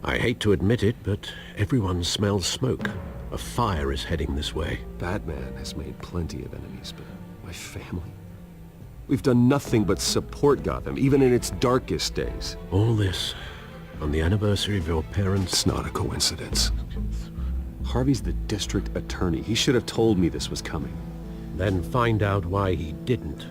I hate to admit it, but everyone smells smoke. A fire is heading this way. Batman has made plenty of enemies, but my family? We've done nothing but support Gotham, even in its darkest days. All this on the anniversary of your parents'... It's not a coincidence. Harvey's the district attorney. He should have told me this was coming. Then find out why he didn't.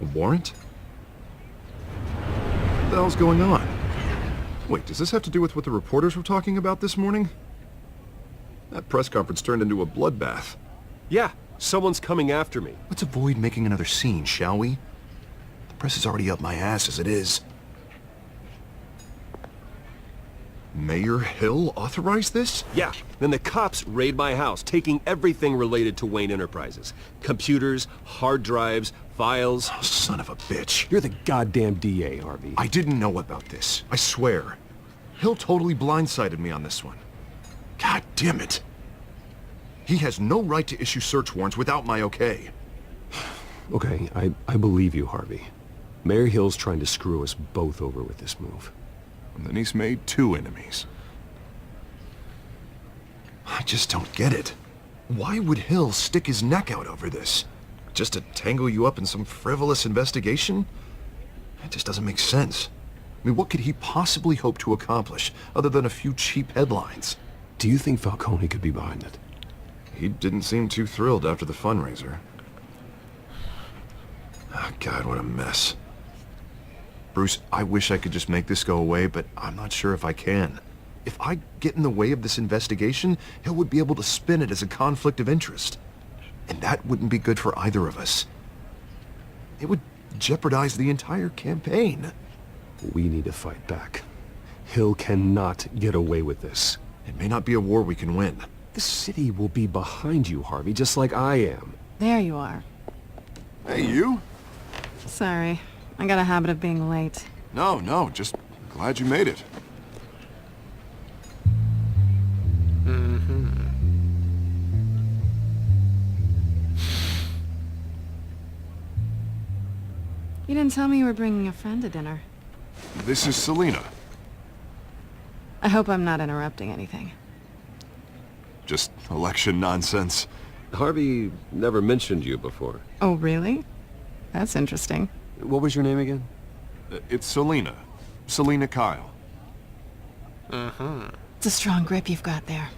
A warrant? What the hell's going on? Wait, does this have to do with what the reporters were talking about this morning? That press conference turned into a bloodbath. Yeah, someone's coming after me. Let's avoid making another scene, shall we? The press is already up my ass as it is. Mayor Hill authorized this? Yeah, then the cops raid my house, taking everything related to Wayne Enterprises. Computers, hard drives, files. Oh, son of a bitch. You're the goddamn DA, Harvey. I didn't know about this. I swear. Hill totally blindsided me on this one. God damn it. He has no right to issue search warrants without my okay. Okay, I believe you, Harvey. Mayor Hill's trying to screw us both over with this move. And then he's made 2 enemies. I just don't get it. Why would Hill stick his neck out over this? Just to tangle you up in some frivolous investigation? It just doesn't make sense. I mean, what could he possibly hope to accomplish other than a few cheap headlines? Do you think Falcone could be behind it? He didn't seem too thrilled after the fundraiser. Oh, God, what a mess. Bruce, I wish I could just make this go away, but I'm not sure if I can. If I get in the way of this investigation, Hill would be able to spin it as a conflict of interest. And that wouldn't be good for either of us. It would jeopardize the entire campaign. We need to fight back. Hill cannot get away with this. It may not be a war we can win. The city will be behind you, Harvey, just like I am. There you are. Hey, you? Sorry. I got a habit of being late. No, just glad you made it. You didn't tell me you were bringing a friend to dinner. This is Selena. I hope I'm not interrupting anything. Just election nonsense. Harvey never mentioned you before. Oh, really? That's interesting. What was your name again? It's Selena. Selena Kyle. It's a strong grip you've got there.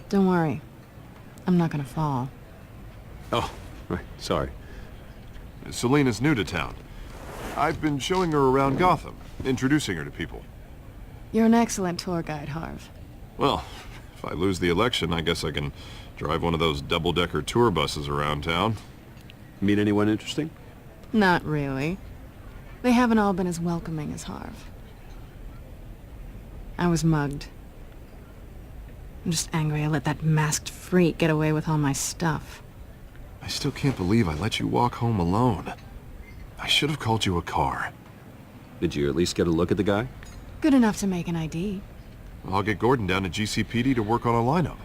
Don't worry. I'm not gonna fall. Oh, right, sorry. Selena's new to town. I've been showing her around Gotham, introducing her to people. You're an excellent tour guide, Harv. Well, if I lose the election, I guess I can drive one of those double-decker tour buses around town. Meet anyone interesting? Not really. They haven't all been as welcoming as Harv. I was mugged. I'm just angry I let that masked freak get away with all my stuff. I still can't believe I let you walk home alone. I should have called you a car. Did you at least get a look at the guy? Good enough to make an ID. I'll get Gordon down to GCPD to work on a lineup.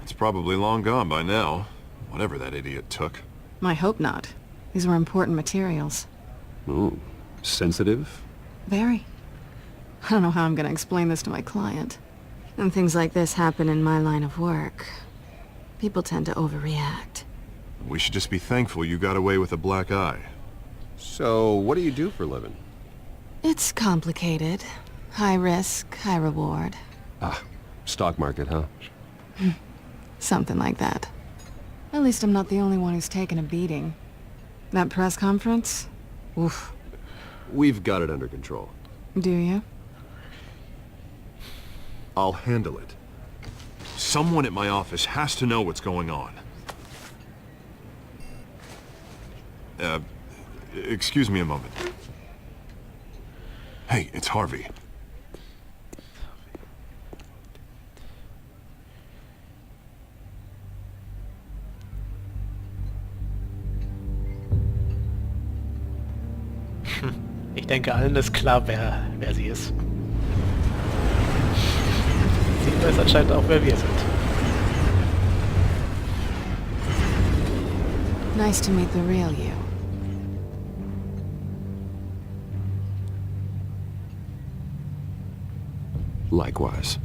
It's probably long gone by now, whatever that idiot took. I hope not. These were important materials. Ooh, sensitive? Very. I don't know how I'm gonna explain this to my client. When things like this happen in my line of work, people tend to overreact. We should just be thankful you got away with a black eye. So, what do you do for a living? It's complicated. High risk, high reward. Ah, stock market, huh? Something like that. At least I'm not the only one who's taken a beating. That press conference? Oof. We've got it under control. Do you? I'll handle it. Someone at my office has to know what's going on. Excuse me a moment. Hey, it's Harvey. Ich denke, allen ist klar, wer sie ist. Sie weiß anscheinend auch, wer wir sind. Nice to meet the real you. Likewise.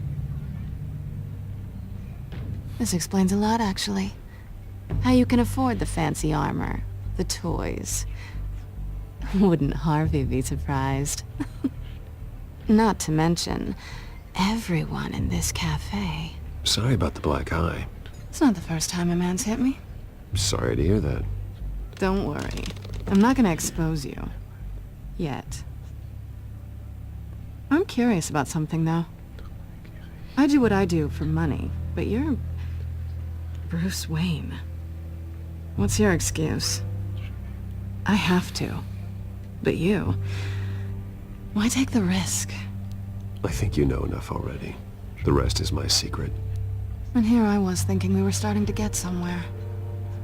This explains a lot, actually. How you can afford the fancy armor, the toys. Wouldn't Harvey be surprised? Not to mention, everyone in this cafe. Sorry about the black eye. It's not the first time a man's hit me. Sorry to hear that. Don't worry. I'm not gonna expose you. Yet. I'm curious about something, though. I do what I do for money, but you're... Bruce Wayne. What's your excuse? I have to. But you... Why take the risk? I think you know enough already. The rest is my secret. And here I was thinking we were starting to get somewhere.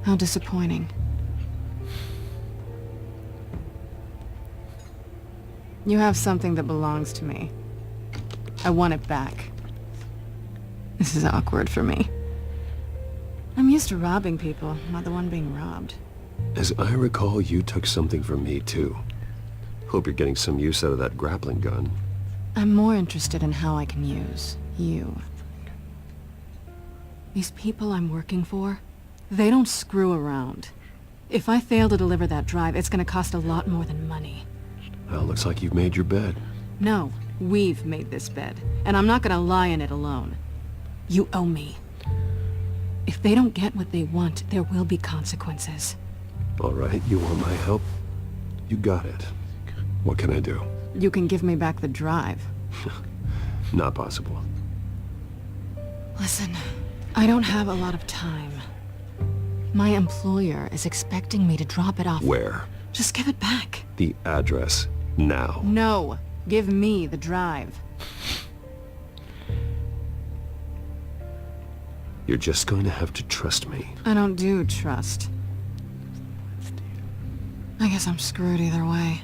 How disappointing. You have something that belongs to me. I want it back. This is awkward for me. I'm used to robbing people, not the one being robbed. As I recall, you took something from me, too. Hope you're getting some use out of that grappling gun. I'm more interested in how I can use you. These people I'm working for, they don't screw around. If I fail to deliver that drive, it's gonna cost a lot more than money. Well, looks like you've made your bed. No, we've made this bed, and I'm not gonna lie in it alone. You owe me. If they don't get what they want, there will be consequences. All right, you want my help? You got it. What can I do? You can give me back the drive. Not possible. Listen, I don't have a lot of time. My employer is expecting me to drop it off. Where? Just give it back. The address. Now. No, give me the drive. You're just going to have to trust me. I don't do trust. I guess I'm screwed either way.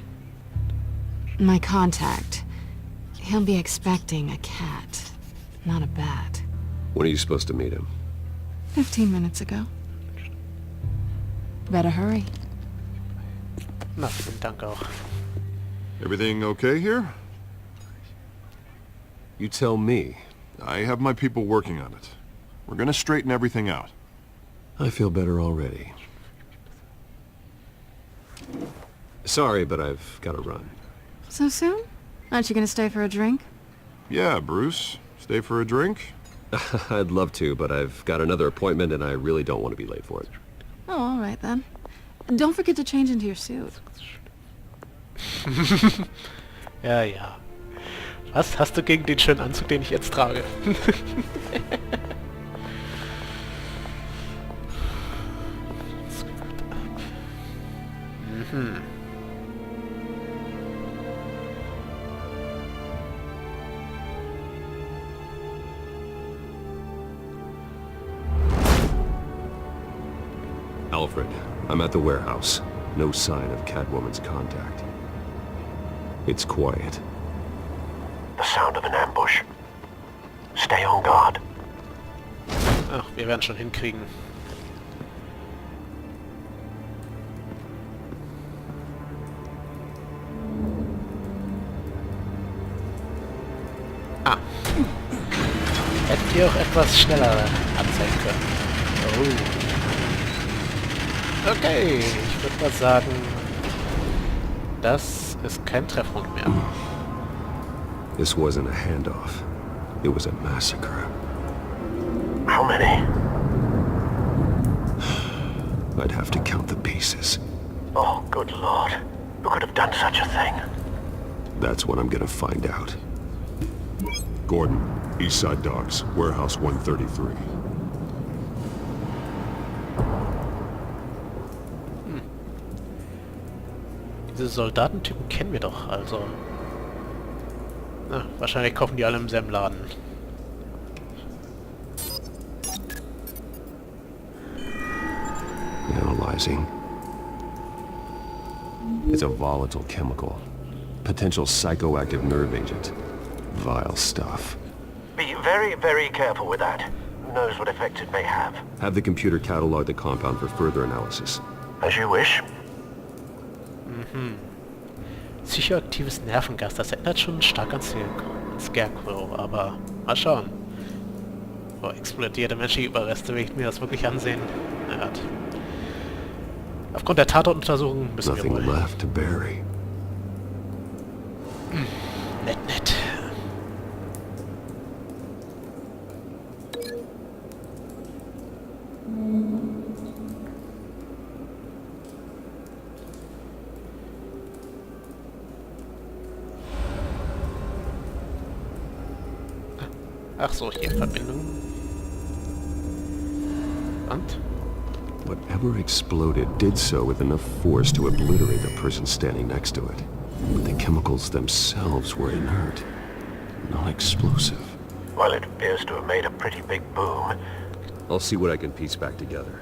My contact, he'll be expecting a cat, not a bat. When are you supposed to meet him? 15 minutes ago. Better hurry. Na, vielen Dank auch. Everything okay here? You tell me. I have my people working on it. We're gonna straighten everything out. I feel better already. Sorry, but I've got to run. So soon? Aren't you gonna stay for a drink? Yeah, Bruce. Stay for a drink? I'd love to, but I've got another appointment and I really don't want to be late for it. Oh, all right then. Don't forget to change into your suit. Ja, ja. Was hast du gegen den schönen Anzug, den ich jetzt trage? Mhm. Alfred, I'm at the warehouse. No sign of Catwoman's contact. It's quiet. The sound of an ambush. Stay on guard. Ach, wir werden schon hinkriegen. Ah. Hätten wir auch etwas schneller anzeigen können. Oh. Okay, ich würde mal sagen, das ist kein Treffpunkt mehr. This wasn't a handoff. It was a massacre. How many? I'd have to count the pieces. Oh, good Lord. Who could have done such a thing? That's what I'm gonna find out. Gordon, Eastside Docks, Warehouse 133. Diese Soldatentypen kennen wir doch, also... Na, wahrscheinlich kaufen die alle im selben Laden. Analyzing. It's a volatile chemical. Potential psychoactive nerve agent. Vile stuff. Be very, very careful with that. Who knows what effects it may have. Have the computer catalog the compound for further analysis. As you wish. Psychoaktives Nervengas, das erinnert schon stark an Scarecrow, aber mal schauen. Oh, explodierte menschliche Überreste, will ich mir das wirklich ansehen? Naja. Aufgrund der Tatortuntersuchung müssen wir wohl... Nothing left to bury. Nett. Ach so, hier Verbindung. Und? Whatever exploded did so with enough force to obliterate the person standing next to it. But the chemicals themselves were inert, not explosive. Well, it appears to have made a pretty big boom. I'll see what I can piece back together.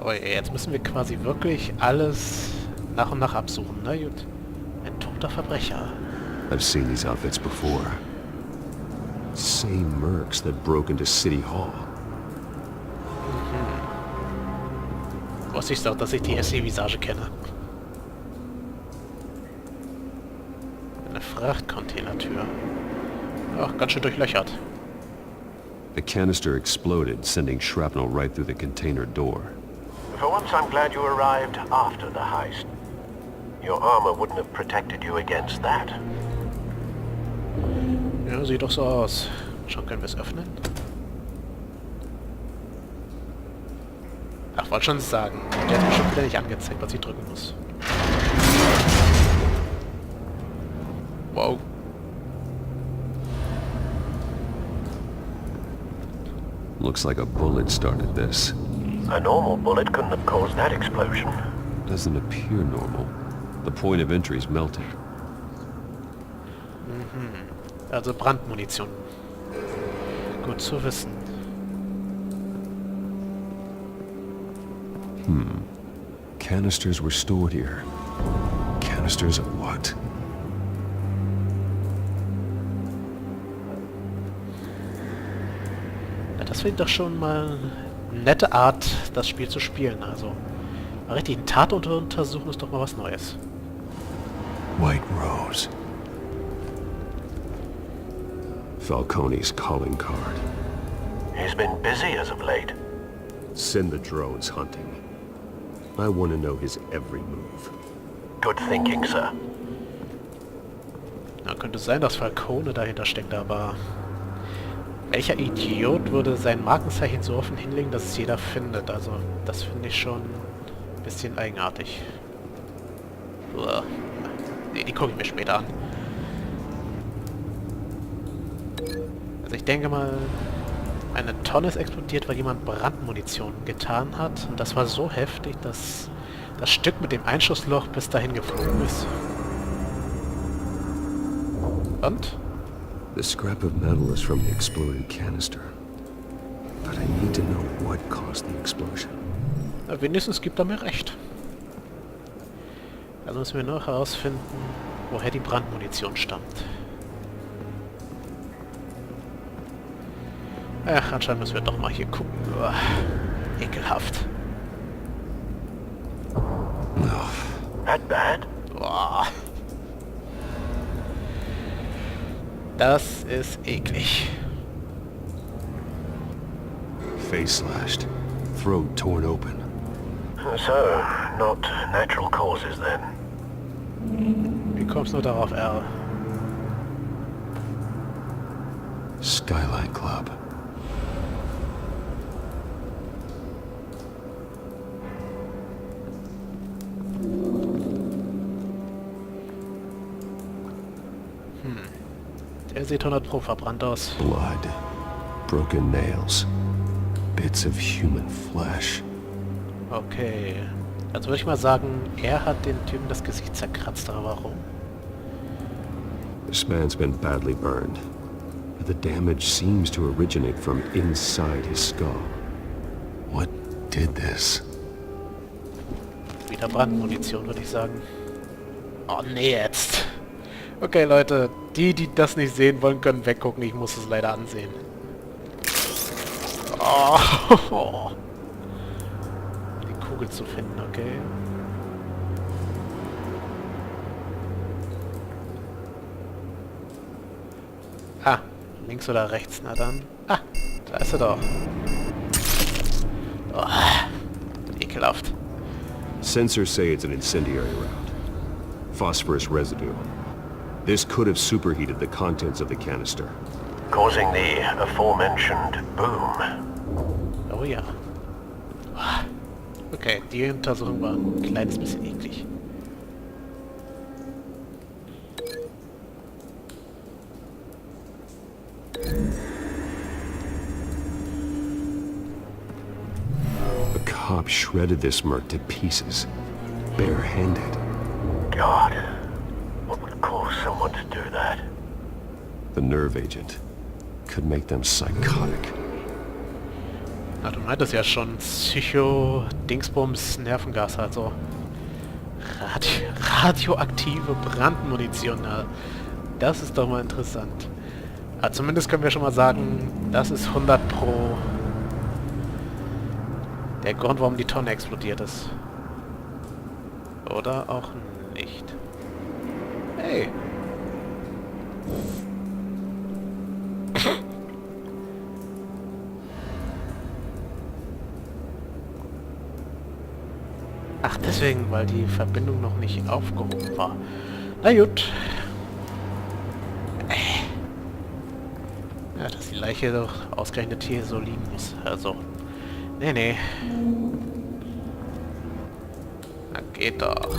Oh, jetzt müssen wir quasi wirklich alles nach und nach absuchen, ne? Gut. Ein toter Verbrecher. I've seen these outfits before. Same mercs that broke into City Hall. Wusste ich doch, dass ich die SE-Visage kenne. Eine Frachtcontainertür. Ach, ganz schön durchlöchert. The canister exploded, sending shrapnel right through the container door. For once, I'm glad you arrived after the heist. Your armor wouldn't have protected you against that. Ja, sieht doch so aus. Schon können wir es öffnen? Ach, wollte schon sagen. Der hat mir schon wieder nicht angezeigt, was ich drücken muss. Wow. Looks like a bullet started this. A normal bullet couldn't have caused that explosion. Doesn't appear normal. The point of entry is melted. Also Brandmunition. Gut zu wissen. Canisters were stored here. Canisters of what? Ja, das finde ich doch schon mal eine nette Art, das Spiel zu spielen. Also, mal richtig einen Tatort untersuchen ist doch mal was Neues. White Rose. Falcone's calling card. He's been busy as of late. Send the drones hunting. I want to know his every move. Good thinking, sir. Na, könnte sein, dass Falcone dahinter steckt, aber... Welcher Idiot würde sein Markenzeichen so offen hinlegen, dass es jeder findet? Also, das finde ich schon ein bisschen eigenartig. Uah. Nee, die gucke ich mir später an. Also ich denke mal, eine Tonne ist explodiert, weil jemand Brandmunition getan hat. Und das war so heftig, dass das Stück mit dem Einschussloch bis dahin geflogen ist. Und? The scrap of metal is from the exploded canister. But I need to know what caused the explosion. Na, wenigstens gibt er mir recht. Also müssen wir noch herausfinden, woher die Brandmunition stammt. Ach, anscheinend müssen wir doch mal hier gucken. Uah, ekelhaft. That bad? Boah. Das ist eklig. Face slashed. Throat torn open. So, not natural causes then. Wie kommst du nur darauf, Al? Skyline Club. Der sieht 100 Pro verbrannt aus. Blood. Broken nails. Bits of human flesh. Okay. Also würde ich mal sagen, er hat den Typen das Gesicht zerkratzt, aber warum? This man's been badly burned. But the damage seems to originate from inside his skull. What did this? Wieder Brandmunition, würde ich sagen. Oh, nee, jetzt. Okay, Leute, die das nicht sehen wollen, können weggucken. Ich muss es leider ansehen. Oh. Die Kugel zu finden, okay. Ah, links oder rechts, na dann. Ah, da ist er doch. Oh, ekelhaft. Sensors say it's an incendiary round. Phosphorus residue. This could have superheated the contents of the canister. Causing the aforementioned boom. Oh ja. Okay, die Untersuchung war ein kleines bisschen eklig. A cop shredded this merc to pieces, barehanded. God, what would cause someone to do that? The nerve agent could make them psychotic. Na, du meintest ja schon Psycho-Dingsbums-Nervengas, also radioaktive Brandmunition. Na, das ist doch mal interessant. Aber zumindest können wir schon mal sagen, das ist 100 Pro der Grund, warum die Tonne explodiert ist. Oder auch nicht. Hey! Ach, deswegen, weil die Verbindung noch nicht aufgehoben war. Na gut. Ja, dass die Leiche doch ausgerechnet hier so liegen muss. Also, nee. Na, geht doch.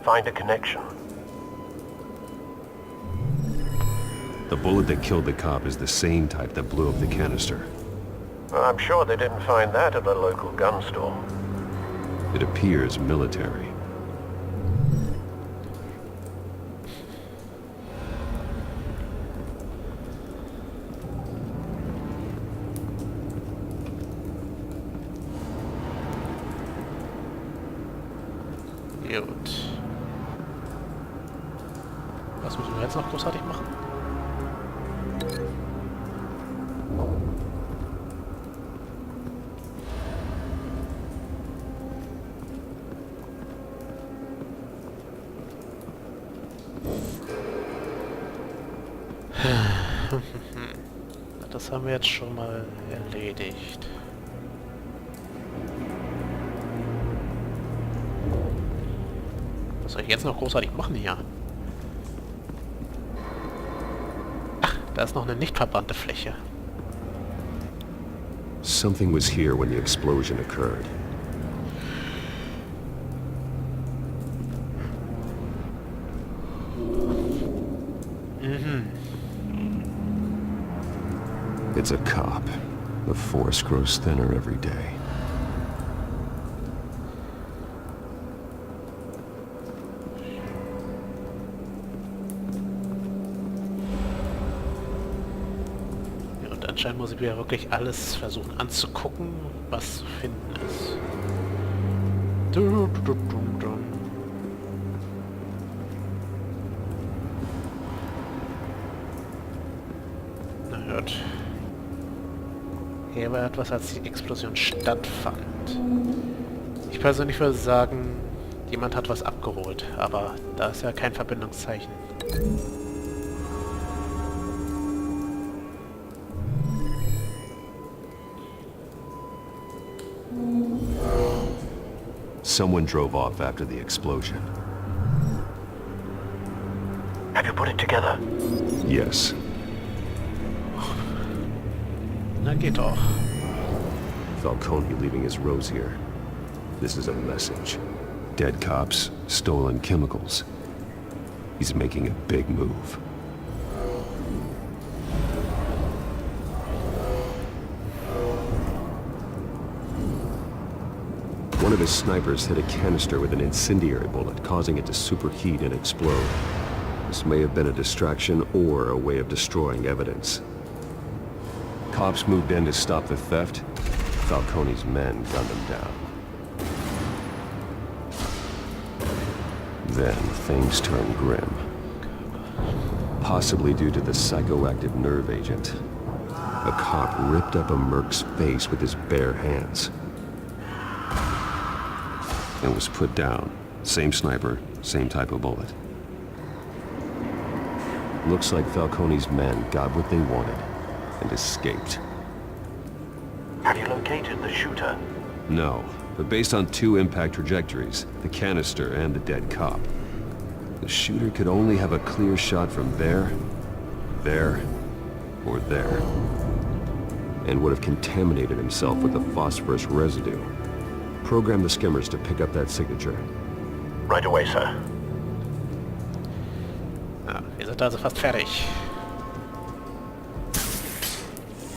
Find a connection. The bullet that killed the cop is the same type that blew up the canister. Well, I'm sure they didn't find that at the local gun store. It appears military. Gut. Was müssen wir jetzt noch großartig machen? Das haben wir jetzt schon mal erledigt. Was soll ich jetzt noch großartig machen hier? Ach, da ist noch eine nicht verbrannte Fläche. Something was here when the explosion occurred. It's a cop. The force grows thinner every day. Ja, und anscheinend muss ich mir wirklich alles versuchen anzugucken, was zu finden ist. Na gut. Hier war etwas, als die Explosion stattfand. Ich persönlich würde sagen, jemand hat was abgeholt, aber da ist ja kein Verbindungszeichen. Someone drove off after the explosion. Have you put it together? Yes. Na geht doch. Falcone leaving his rose here. This is a message. Dead cops, stolen chemicals. He's making a big move. One of his snipers hit a canister with an incendiary bullet, causing it to superheat and explode. This may have been a distraction or a way of destroying evidence. cops moved in to stop the theft, Falcone's men gunned him down. Then things turned grim. Possibly due to the psychoactive nerve agent. A cop ripped up a merc's face with his bare hands. And was put down. Same sniper, same type of bullet. Looks like Falcone's men got what they wanted and escaped. Have you located the shooter? No, but based on 2 impact trajectories, the canister and the dead cop, the shooter could only have a clear shot from there, or there, and would have contaminated himself with the phosphorus residue. Program the skimmers to pick up that signature. Right away, sir. Ja, wir sind also fast fertig.